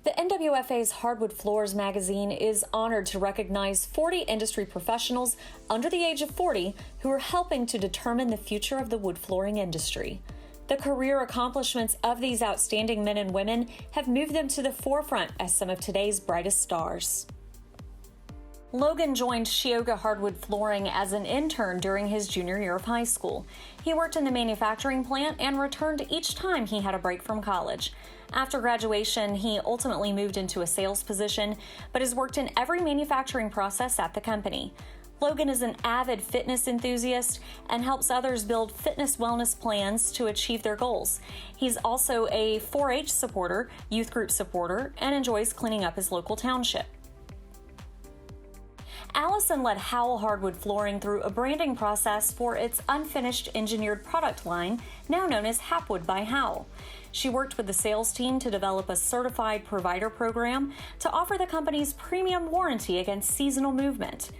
The NWFA's Hardwood Floors magazine is honored to recognize 40 industry professionals under the age of 40 who are helping to determine the future of the wood flooring industry. The career accomplishments of these outstanding men and women have moved them to the forefront as some of today's brightest stars. Logan joined Shioga Hardwood Flooring as an intern during his junior year of high school. He worked in the manufacturing plant and returned each time he had a break from college. After graduation, he ultimately moved into a sales position, but has worked in every manufacturing process at the company. Logan is an avid fitness enthusiast and helps others build fitness wellness plans to achieve their goals. He's also a 4-H supporter, youth group supporter, and enjoys cleaning up his local township. ALLISON led HOWELL Hardwood Flooring through a branding process for its unfinished engineered product line, now known as Hardwood by HOWELL. She worked with the sales team to develop a certified provider program to offer the company's premium warranty against seasonal movement.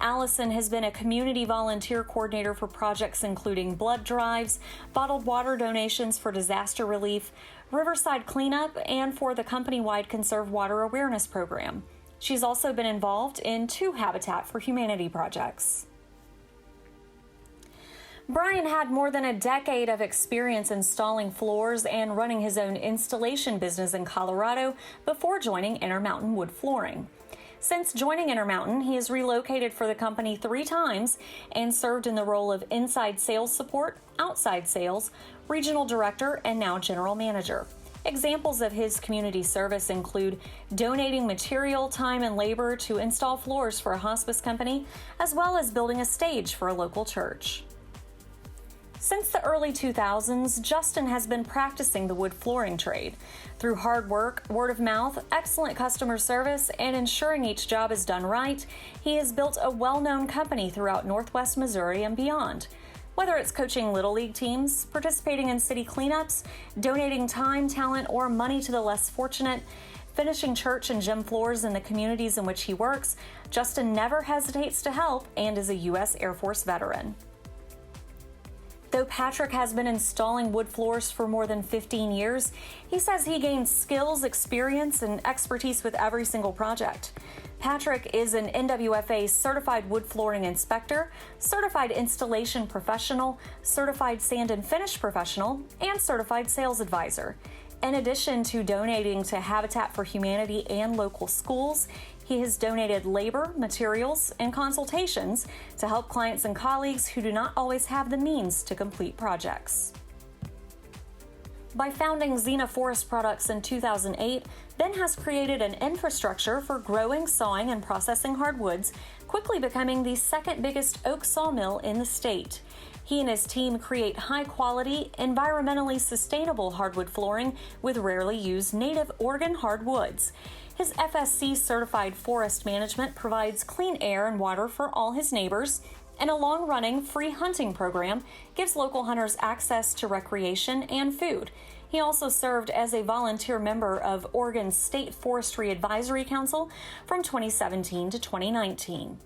ALLISON has been a community volunteer coordinator for projects including blood drives, bottled water donations for disaster relief, riverside cleanup, and for the company-wide Conserve Water Awareness program. She's also been involved in 2 Habitat for Humanity projects. Brian had more than a decade of experience installing floors and running his own installation business in Colorado before joining Intermountain Wood Flooring. Since joining Intermountain, he has relocated for the company 3 times and served in the role of inside sales support, outside sales, regional director, and now general manager. Examples of his community service include donating material, time, and labor to install floors for a hospice company, as well as building a stage for a local church. Since the early 2000s, Justin has been practicing the wood flooring trade. Through hard work, word of mouth, excellent customer service, and ensuring each job is done right, he has built a well-known company throughout Northwest Missouri and beyond. Whether it's coaching Little League teams, participating in city cleanups, donating time, talent, or money to the less fortunate, finishing church and gym floors in the communities in which he works, Justin never hesitates to help and is a U.S. Air Force veteran. Though Patrick has been installing wood floors for more than 15 years, he says he gains skills, experience, and expertise with every single project. Patrick is an NWFA Certified Wood Flooring Inspector, Certified Installation Professional, Certified Sand and Finish Professional, and Certified Sales Advisor. In addition to donating to Habitat for Humanity and local schools, he has donated labor, materials, and consultations to help clients and colleagues who do not always have the means to complete projects. By founding ZENA Forest Products in 2008, Ben has created an infrastructure for growing, sawing, and processing hardwoods, quickly becoming the second biggest oak sawmill in the state. He and his team create high-quality, environmentally sustainable hardwood flooring with rarely used native Oregon hardwoods. His FSC-certified forest management provides clean air and water for all his neighbors, and a long-running free hunting program gives local hunters access to recreation and food. He also served as a volunteer member of Oregon's State Forestry Advisory Council from 2017 to 2019.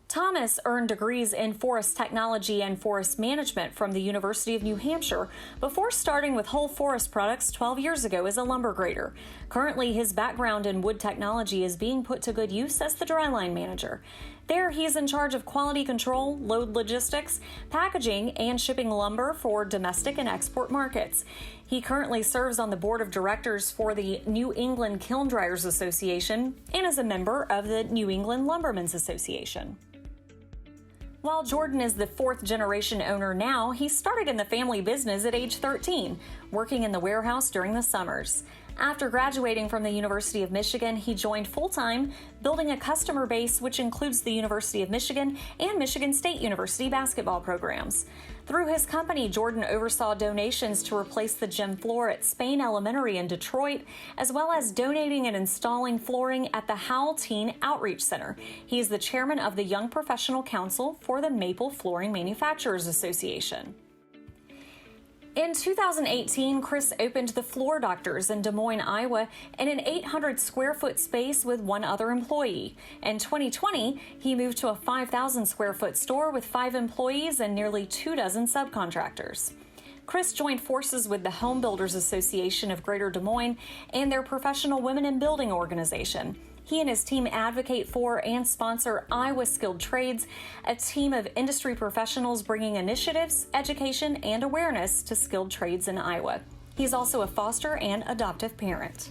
Thomas earned degrees in forest technology and forest management from the University of New Hampshire before starting with Whole Forest Products 12 years ago as a lumber grader. Currently, his background in wood technology is being put to good use as the dryline manager. There, he is in charge of quality control, load logistics, packaging, and shipping lumber for domestic and export markets. He currently serves on the board of directors for the New England Kiln Dryers Association and is a member of the New England Lumbermen's Association. While Jordan is the 4th-generation owner now, he started in the family business at age 13, working in the warehouse during the summers. After graduating from the University of Michigan, he joined full-time, building a customer base which includes the University of Michigan and Michigan State University basketball programs. Through his company, Jordan oversaw donations to replace the gym floor at Spain Elementary in Detroit, as well as donating and installing flooring at the Howell Teen Outreach Center. He is the chairman of the Young Professional Council for the Maple Flooring Manufacturers Association. In 2018, Chris opened the Floor Doctors in Des Moines, Iowa, in an 800-square-foot space with 1 other employee. In 2020, he moved to a 5,000-square-foot store with 5 employees and nearly 24 subcontractors. Chris joined forces with the Home Builders Association of Greater Des Moines and their Professional Women in Building organization. He and his team advocate for and sponsor Iowa Skilled Trades, a team of industry professionals bringing initiatives, education, and awareness to skilled trades in Iowa. He's also a foster and adoptive parent.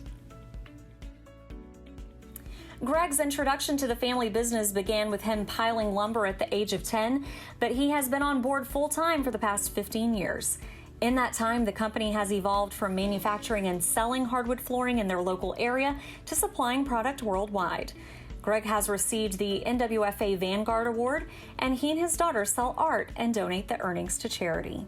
Greg's introduction to the family business began with him piling lumber at the age of 10, but he has been on board full-time for the past 15 years. In that time, the company has evolved from manufacturing and selling hardwood flooring in their local area to supplying product worldwide. Greg has received the NWFA Vanguard Award, and he and his daughter sell art and donate the earnings to charity.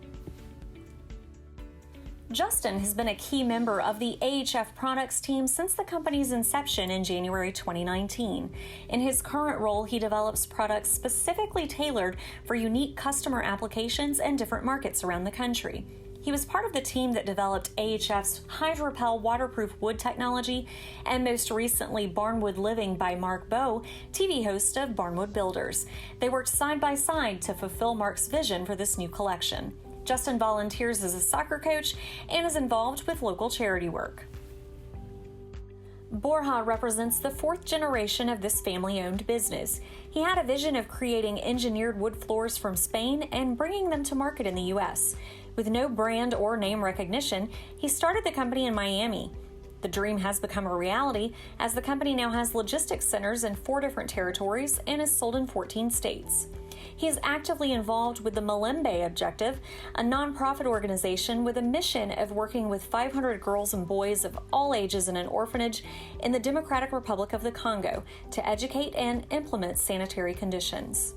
Justin has been a key member of the AHF products team since the company's inception in January 2019. In his current role, he develops products specifically tailored for unique customer applications and different markets around the country. He was part of the team that developed AHF's HydroPel waterproof wood technology, and most recently Barnwood Living by Mark Bowe, TV host of Barnwood Builders. They worked side by side to fulfill Mark's vision for this new collection. Justin volunteers as a soccer coach and is involved with local charity work. Borja represents the fourth generation of this family-owned business. He had a vision of creating engineered wood floors from Spain and bringing them to market in the U.S. With no brand or name recognition, he started the company in Miami. The dream has become a reality as the company now has logistics centers in 4 different territories and is sold in 14 states. He is actively involved with the Malembe Objective, a nonprofit organization with a mission of working with 500 girls and boys of all ages in an orphanage in the Democratic Republic of the Congo to educate and implement sanitary conditions.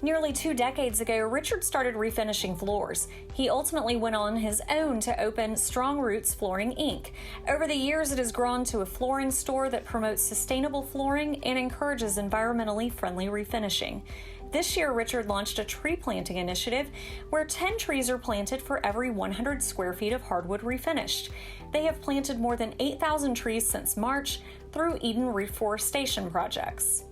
Nearly 2 decades ago, Richard started refinishing floors. He ultimately went on his own to open Strong Roots Flooring, Inc. Over the years, it has grown to a flooring store that promotes sustainable flooring and encourages environmentally friendly refinishing. This year, Richard launched a tree planting initiative where 10 trees are planted for every 100 square feet of hardwood refinished. They have planted more than 8,000 trees since March through Eden Reforestation projects.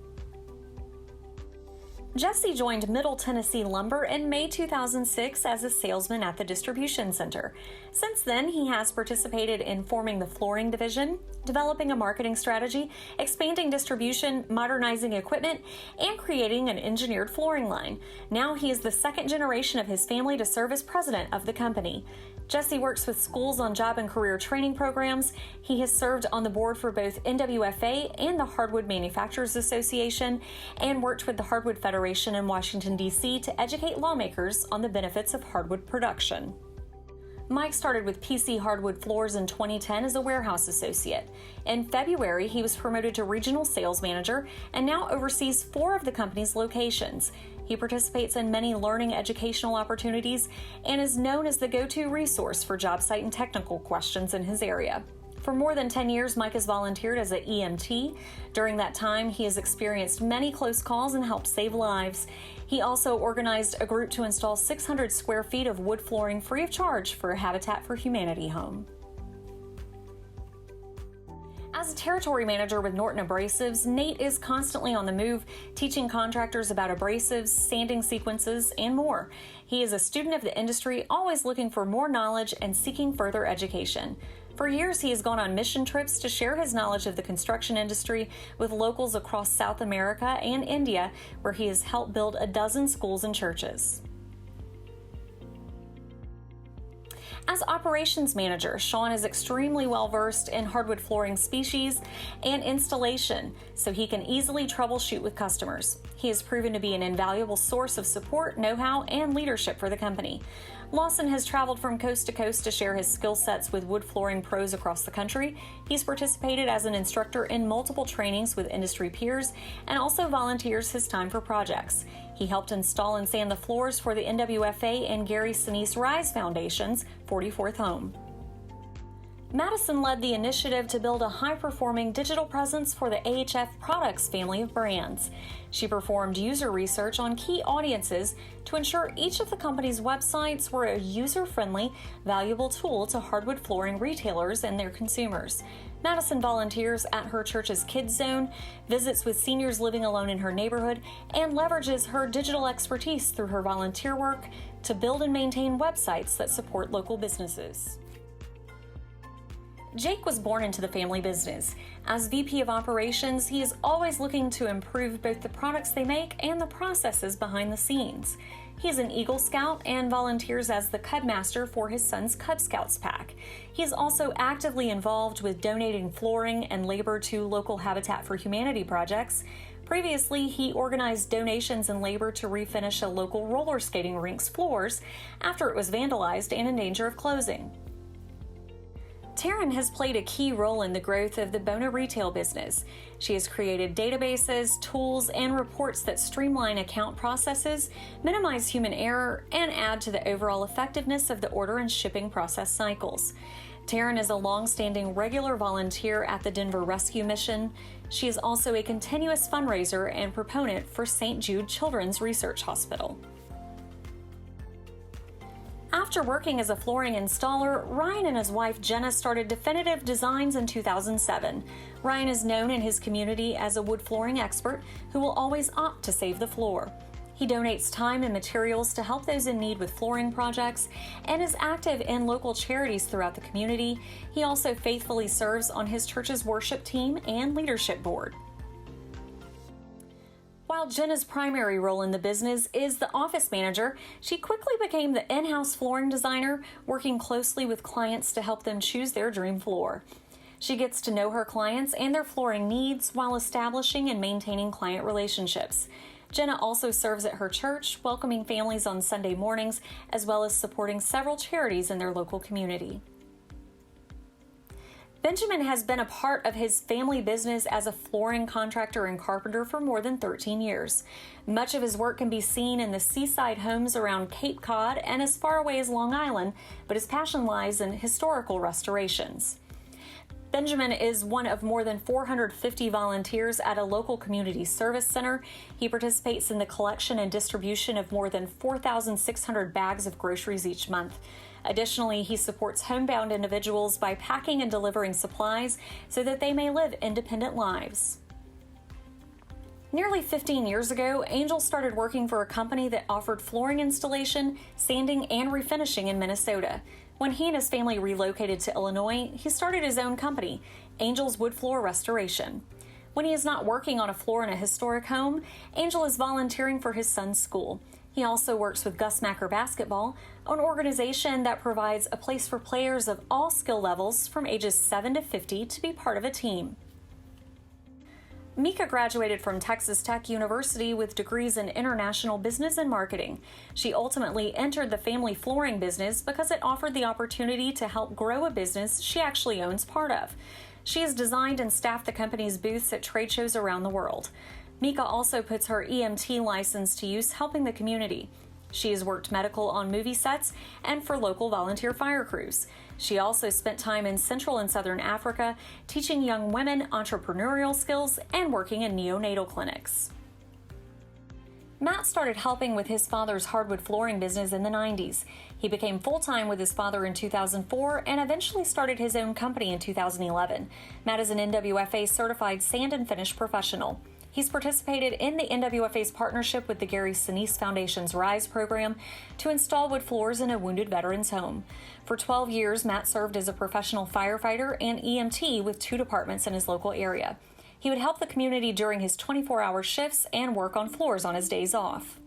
Jesse joined Middle Tennessee Lumber in May 2006 as a salesman at the distribution center. Since then, he has participated in forming the flooring division, developing a marketing strategy, expanding distribution, modernizing equipment, and creating an engineered flooring line. Now he is the second generation of his family to serve as president of the company. Jesse works with schools on job and career training programs. He has served on the board for both NWFA and the Hardwood Manufacturers Association and worked with the Hardwood Federation in Washington, D.C. to educate lawmakers on the benefits of hardwood production. Mike started with PC Hardwood Floors in 2010 as a warehouse associate. In February, he was promoted to regional sales manager and now oversees 4 of the company's locations. He participates in many learning educational opportunities and is known as the go-to resource for job site and technical questions in his area. For more than 10 years, Mike has volunteered as an EMT. During that time, he has experienced many close calls and helped save lives. He also organized a group to install 600 square feet of wood flooring free of charge for a Habitat for Humanity home. As a territory manager with Norton Abrasives, Nate is constantly on the move, teaching contractors about abrasives, sanding sequences, and more. He is a student of the industry, always looking for more knowledge and seeking further education. For years, he has gone on mission trips to share his knowledge of the construction industry with locals across South America and India, where he has helped build a dozen schools and churches. As operations manager, Sean is extremely well-versed in hardwood flooring species and installation, so he can easily troubleshoot with customers. He has proven to be an invaluable source of support, know-how, and leadership for the company. Lawson has traveled from coast to coast to share his skill sets with wood flooring pros across the country. He's participated as an instructor in multiple trainings with industry peers and also volunteers his time for projects. He helped install and sand the floors for the NWFA and Gary Sinise Rise Foundation's 44th home. Madison led the initiative to build a high-performing digital presence for the AHF Products family of brands. She performed user research on key audiences to ensure each of the company's websites were a user-friendly, valuable tool to hardwood flooring retailers and their consumers. Madison volunteers at her church's Kids Zone, visits with seniors living alone in her neighborhood, and leverages her digital expertise through her volunteer work to build and maintain websites that support local businesses. Jake was born into the family business. As VP of Operations, he is always looking to improve both the products they make and the processes behind the scenes. He is an Eagle Scout and volunteers as the Cub Master for his son's Cub Scouts pack. He is also actively involved with donating flooring and labor to local Habitat for Humanity projects. Previously, he organized donations and labor to refinish a local roller skating rink's floors after it was vandalized and in danger of closing. Taryn has played a key role in the growth of the Bona retail business. She has created databases, tools, and reports that streamline account processes, minimize human error, and add to the overall effectiveness of the order and shipping process cycles. Taryn is a long-standing regular volunteer at the Denver Rescue Mission. She is also a continuous fundraiser and proponent for St. Jude Children's Research Hospital. After working as a flooring installer, Ryan and his wife Jenna started Definitive Designs in 2007. Ryan is known in his community as a wood flooring expert who will always opt to save the floor. He donates time and materials to help those in need with flooring projects and is active in local charities throughout the community. He also faithfully serves on his church's worship team and leadership board. While Jenna's primary role in the business is the office manager, she quickly became the in-house flooring designer, working closely with clients to help them choose their dream floor. She gets to know her clients and their flooring needs while establishing and maintaining client relationships. Jenna also serves at her church, welcoming families on Sunday mornings, as well as supporting several charities in their local community. Benjamin has been a part of his family business as a flooring contractor and carpenter for more than 13 years. Much of his work can be seen in the seaside homes around Cape Cod and as far away as Long Island, but his passion lies in historical restorations. Benjamin is one of more than 450 volunteers at a local community service center. He participates in the collection and distribution of more than 4,600 bags of groceries each month. Additionally, he supports homebound individuals by packing and delivering supplies so that they may live independent lives. Nearly 15 years ago, Angel started working for a company that offered flooring installation, sanding, and refinishing in Minnesota. When he and his family relocated to Illinois, he started his own company, Angel's Wood Floor Restoration. When he is not working on a floor in a historic home, Angel is volunteering for his son's school. He also works with Gus Macker Basketball, an organization that provides a place for players of all skill levels from ages 7 to 50 to be part of a team. Mika graduated from Texas Tech University with degrees in international business and marketing. She ultimately entered the family flooring business because it offered the opportunity to help grow a business she actually owns part of. She has designed and staffed the company's booths at trade shows around the world. Mika also puts her EMT license to use helping the community. She has worked medical on movie sets and for local volunteer fire crews. She also spent time in Central and Southern Africa teaching young women entrepreneurial skills and working in neonatal clinics. Matt started helping with his father's hardwood flooring business in the 90s. He became full-time with his father in 2004 and eventually started his own company in 2011. Matt is an NWFA certified sand and finish professional. He's participated in the NWFA's partnership with the Gary Sinise Foundation's RISE program to install wood floors in a wounded veteran's home. For 12 years, Matt served as a professional firefighter and EMT with 2 departments in his local area. He would help the community during his 24-hour shifts and work on floors on his days off.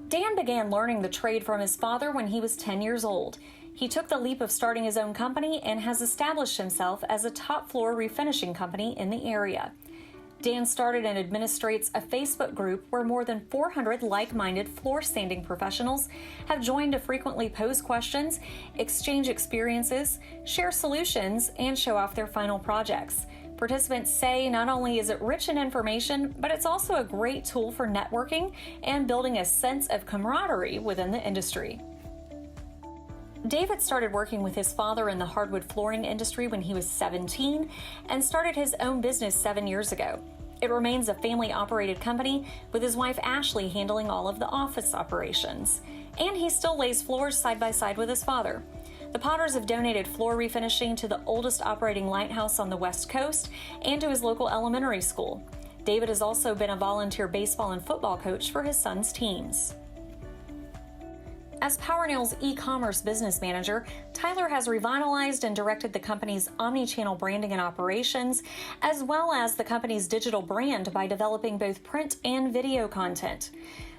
Dan began learning the trade from his father when he was 10 years old. He took the leap of starting his own company and has established himself as a top floor refinishing company in the area. Dan started and administrates a Facebook group where more than 400 like-minded floor sanding professionals have joined to frequently pose questions, exchange experiences, share solutions, and show off their final projects. Participants say not only is it rich in information, but it's also a great tool for networking and building a sense of camaraderie within the industry. David started working with his father in the hardwood flooring industry when he was 17 and started his own business 7 years ago. It remains a family-operated company, with his wife Ashley handling all of the office operations. And he still lays floors side by side with his father. The Potters have donated floor refinishing to the oldest operating lighthouse on the West Coast and to his local elementary school. David has also been a volunteer baseball and football coach for his son's teams. As PowerNail's e-commerce business manager, Tyler has revitalized and directed the company's omni-channel branding and operations, as well as the company's digital brand by developing both print and video content.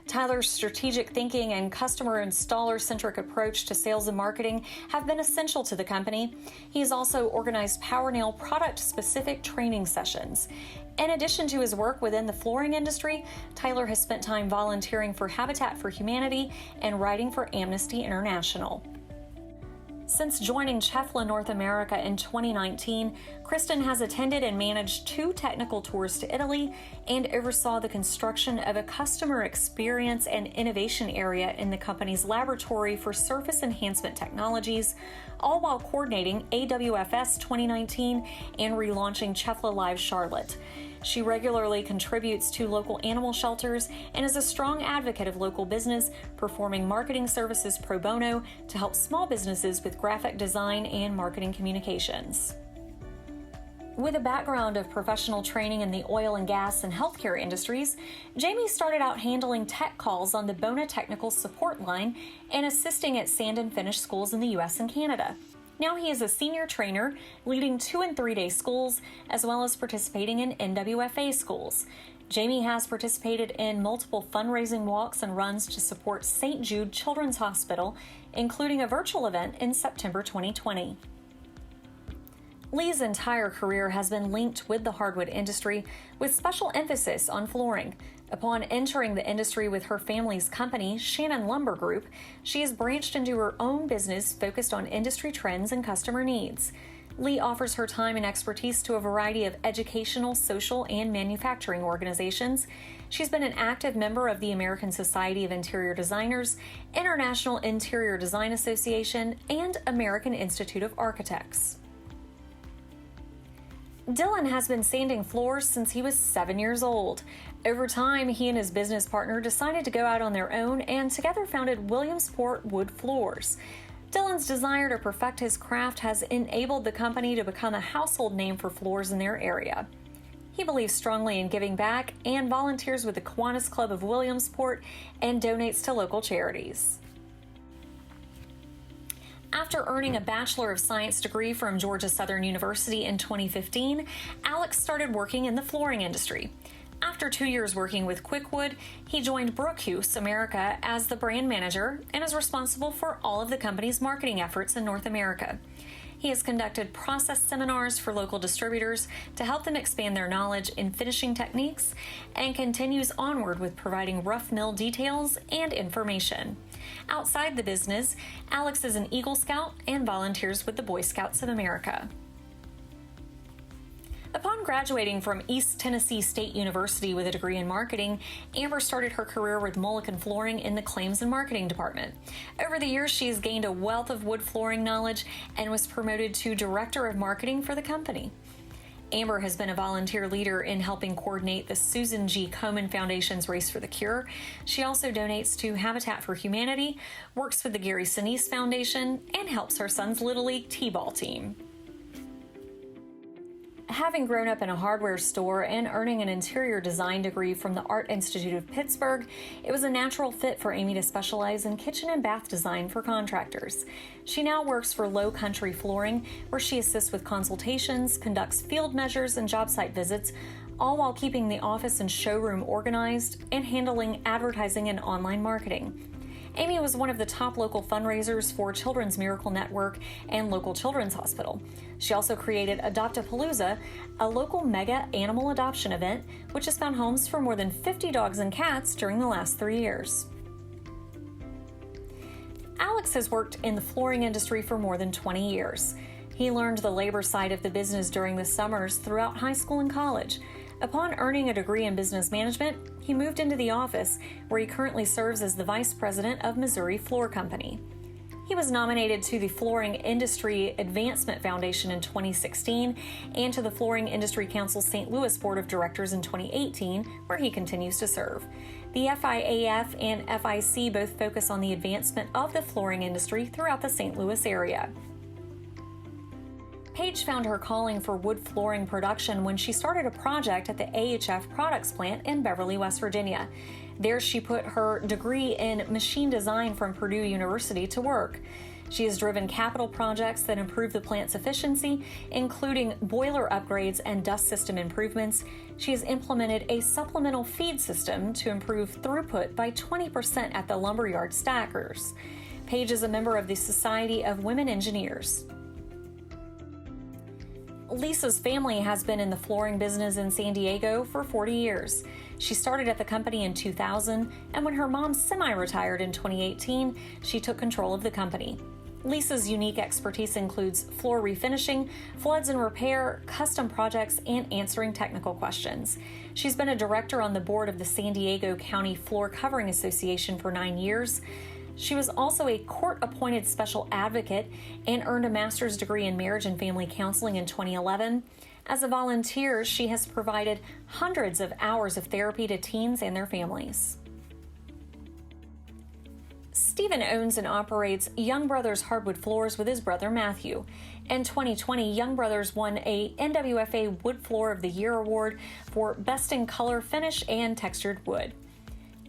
Tyler's strategic thinking and customer installer-centric approach to sales and marketing have been essential to the company. He has also organized PowerNail product-specific training sessions. In addition to his work within the flooring industry, Tyler has spent time volunteering for Habitat for Humanity and writing for Amnesty International. Since joining CHEFLA North America in 2019, Kristen has attended and managed 2 technical tours to Italy and oversaw the construction of a customer experience and innovation area in the company's laboratory for surface enhancement technologies, all while coordinating AWFS 2019 and relaunching CHEFLA Live Charlotte. She regularly contributes to local animal shelters and is a strong advocate of local business, performing marketing services pro bono to help small businesses with graphic design and marketing communications. With a background of professional training in the oil and gas and healthcare industries, Jamie started out handling tech calls on the Bona technical support line and assisting at sand and finish schools in the U.S. and Canada. Now he is a senior trainer, leading 2- and 3-day schools, as well as participating in NWFA schools. Jamie has participated in multiple fundraising walks and runs to support St. Jude Children's Hospital, including a virtual event in September 2020. Lee's entire career has been linked with the hardwood industry, with special emphasis on flooring. Upon entering the industry with her family's company, Shannon Lumber Group, she has branched into her own business focused on industry trends and customer needs. Lee offers her time and expertise to a variety of educational, social, and manufacturing organizations. She's been an active member of the American Society of Interior Designers, International Interior Design Association, and American Institute of Architects. Dylan has been sanding floors since he was 7 years old. Over time, he and his business partner decided to go out on their own and together founded Williamsport Wood Floors. Dylan's desire to perfect his craft has enabled the company to become a household name for floors in their area. He believes strongly in giving back and volunteers with the Kiwanis Club of Williamsport and donates to local charities. After earning a Bachelor of Science degree from Georgia Southern University in 2015, Alex started working in the flooring industry. After 2 years working with Quickwood, he joined Brookhuse America as the brand manager and is responsible for all of the company's marketing efforts in North America. He has conducted process seminars for local distributors to help them expand their knowledge in finishing techniques and continues onward with providing rough mill details and information. Outside the business, Alex is an Eagle Scout and volunteers with the Boy Scouts of America. Upon graduating from East Tennessee State University with a degree in marketing, Amber started her career with MULLICAN Flooring in the Claims and Marketing Department. Over the years, she has gained a wealth of wood flooring knowledge and was promoted to Director of Marketing for the company. Amber has been a volunteer leader in helping coordinate the Susan G. Komen Foundation's Race for the Cure. She also donates to Habitat for Humanity, works with the Gary Sinise Foundation, and helps her son's Little League T-ball team. Having grown up in a hardware store and earning an interior design degree from the Art Institute of Pittsburgh, it was a natural fit for Amy to specialize in kitchen and bath design for contractors. She now works for Low Country Flooring, where she assists with consultations, conducts field measures and job site visits, all while keeping the office and showroom organized and handling advertising and online marketing. Amy was one of the top local fundraisers for Children's Miracle Network and local children's hospital. She also created Adopt-A-Palooza, a local mega animal adoption event, which has found homes for more than 50 dogs and cats during the last 3 years. Alex has worked in the flooring industry for more than 20 years. He learned the labor side of the business during the summers throughout high school and college. Upon earning a degree in business management, he moved into the office, where he currently serves as the vice president of Missouri Floor Company. He was nominated to the Flooring Industry Advancement Foundation in 2016 and to the Flooring Industry Council St. Louis Board of Directors in 2018, where he continues to serve. The FIAF and FIC both focus on the advancement of the flooring industry throughout the St. Louis area. Paige found her calling for wood flooring production when she started a project at the AHF Products plant in Beverly, West Virginia. There she put her degree in machine design from Purdue University to work. She has driven capital projects that improve the plant's efficiency, including boiler upgrades and dust system improvements. She has implemented a supplemental feed system to improve throughput by 20% at the lumberyard stackers. Paige is a member of the Society of Women Engineers. Lisa's family has been in the flooring business in San Diego for 40 years. She started at the company in 2000, and when her mom semi-retired in 2018, she took control of the company. Lisa's unique expertise includes floor refinishing, floods and repair, custom projects, and answering technical questions. She's been a director on the board of the San Diego County Floor Covering Association for 9 years. She was also a court-appointed special advocate and earned a master's degree in marriage and family counseling in 2011. As a volunteer, she has provided hundreds of hours of therapy to teens and their families. Stephen owns and operates Young Brothers Hardwood Floors with his brother Matthew. In 2020, Young Brothers won a NWFA Wood Floor of the Year award for Best in Color, Finish, and Textured Wood.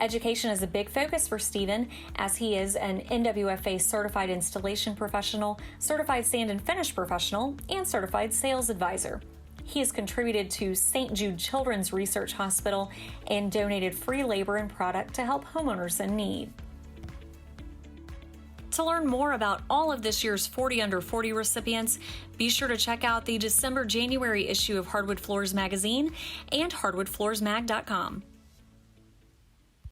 Education is a big focus for Stephen, as he is an NWFA Certified Installation Professional, Certified Sand and Finish Professional, and Certified Sales Advisor. He has contributed to St. Jude Children's Research Hospital and donated free labor and product to help homeowners in need. To learn more about all of this year's 40 Under 40 recipients, be sure to check out the December-January issue of Hardwood Floors magazine and hardwoodfloorsmag.com.